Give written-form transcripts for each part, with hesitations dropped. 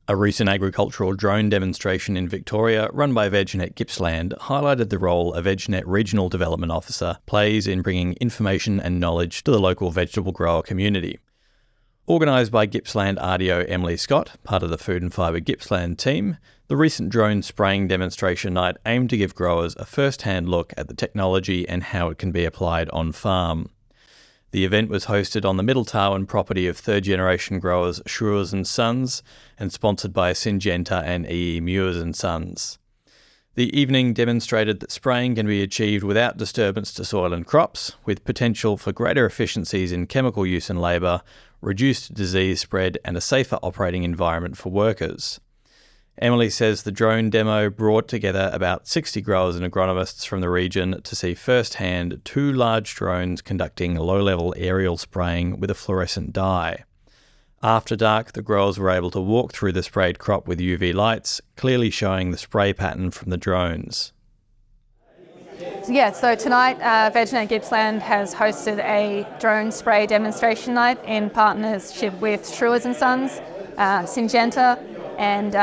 A recent agricultural drone demonstration in Victoria, run by VegNET Gippsland, highlighted the role a VegNET Regional Development Officer plays in bringing information and knowledge to the local vegetable grower community. Organised by Gippsland RDO Emily Scott, part of the Food and Fibre Gippsland team, the recent drone spraying demonstration night aimed to give growers a first-hand look at the technology and how it can be applied on farm. The event was hosted on the Middle Tarwin property of third-generation growers Schreurs and Sons and sponsored by Syngenta and Muirs and Sons. The evening demonstrated that spraying can be achieved without disturbance to soil and crops, with potential for greater efficiencies in chemical use and labour, reduced disease spread and a safer operating environment for workers. Emily says the drone demo brought together about 60 growers and agronomists from the region to see firsthand 2 large drones conducting low-level aerial spraying with a fluorescent dye. After dark, the growers were able to walk through the sprayed crop with UV lights, clearly showing the spray pattern from the drones. Yeah, so tonight VegNET Gippsland has hosted a drone spray demonstration night in partnership with Schreurs and Sons, Syngenta and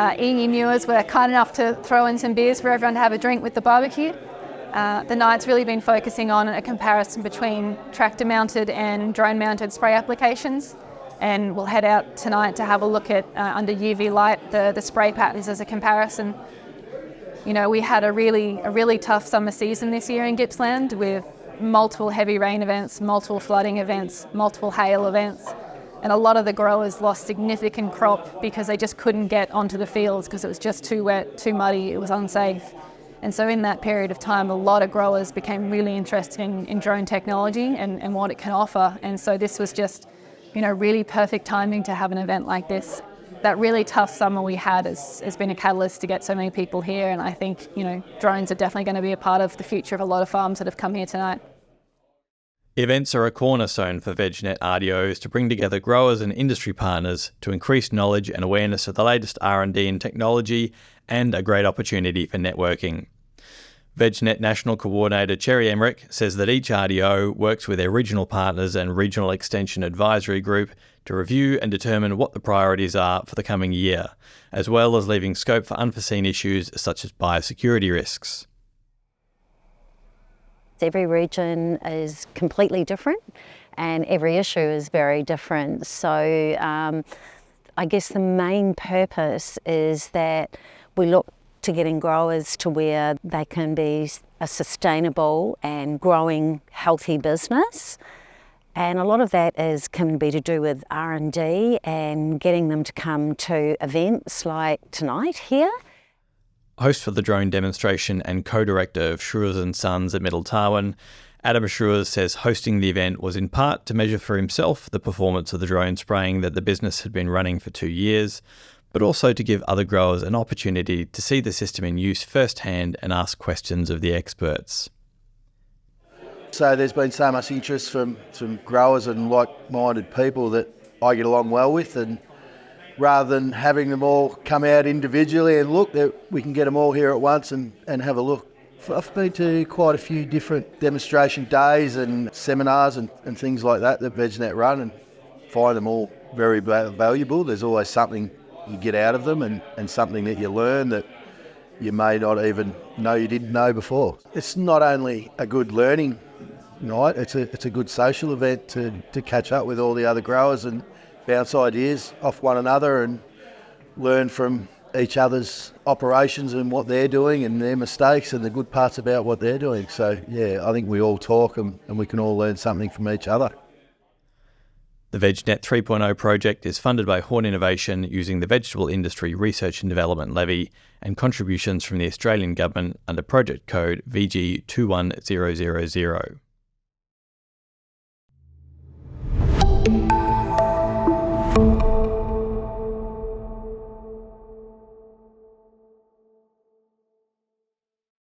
Muirs were kind enough to throw in some beers for everyone to have a drink with the barbecue. The night's really been focusing on a comparison between tractor-mounted and drone-mounted spray applications, and we'll head out tonight to have a look at, under UV light, the spray patterns as a comparison. You know, we had a really tough summer season this year in Gippsland with multiple heavy rain events, multiple flooding events, multiple hail events, and a lot of the growers lost significant crop because they just couldn't get onto the fields because it was just too wet, too muddy, it was unsafe. And so in that period of time, a lot of growers became really interested in drone technology and what it can offer. And so this was just, really perfect timing to have an event like this. That really tough summer we had has been a catalyst to get so many people here, and I think, drones are definitely going to be a part of the future of a lot of farms that have come here tonight. Events are a cornerstone for VegNET RDOs to bring together growers and industry partners to increase knowledge and awareness of the latest R&D in technology, and a great opportunity for networking. VegNET National Coordinator Cherry Emmerich says that each RDO works with their regional partners and Regional Extension Advisory Group to review and determine what the priorities are for the coming year, as well as leaving scope for unforeseen issues such as biosecurity risks. Every region is completely different and every issue is very different. So I guess the main purpose is that we look to getting growers to where they can be a sustainable and growing healthy business. And a lot of that can be to do with R&D and getting them to come to events like tonight here. Host for the drone demonstration and co-director of Schreurs and Sons at Middle Tarwin, Adam Schreurs says hosting the event was in part to measure for himself the performance of the drone spraying that the business had been running for 2 years, but also to give other growers an opportunity to see the system in use firsthand and ask questions of the experts. So there's been so much interest from growers and like-minded people that I get along well with, and rather than having them all come out individually and look, we can get them all here at once and have a look. I've been to quite a few different demonstration days and seminars and things like that VegNET run, and find them all very valuable. There's always something you get out of them and something that you learn that you may not even know you didn't know before. It's not only a good learning night, it's a good social event to catch up with all the other growers and bounce ideas off one another and learn from each other's operations and what they're doing and their mistakes and the good parts about what they're doing. So yeah, I think we all talk and we can all learn something from each other. The VegNET 3.0 project is funded by Horn Innovation using the Vegetable Industry Research and Development Levy and contributions from the Australian Government under project code VG21000.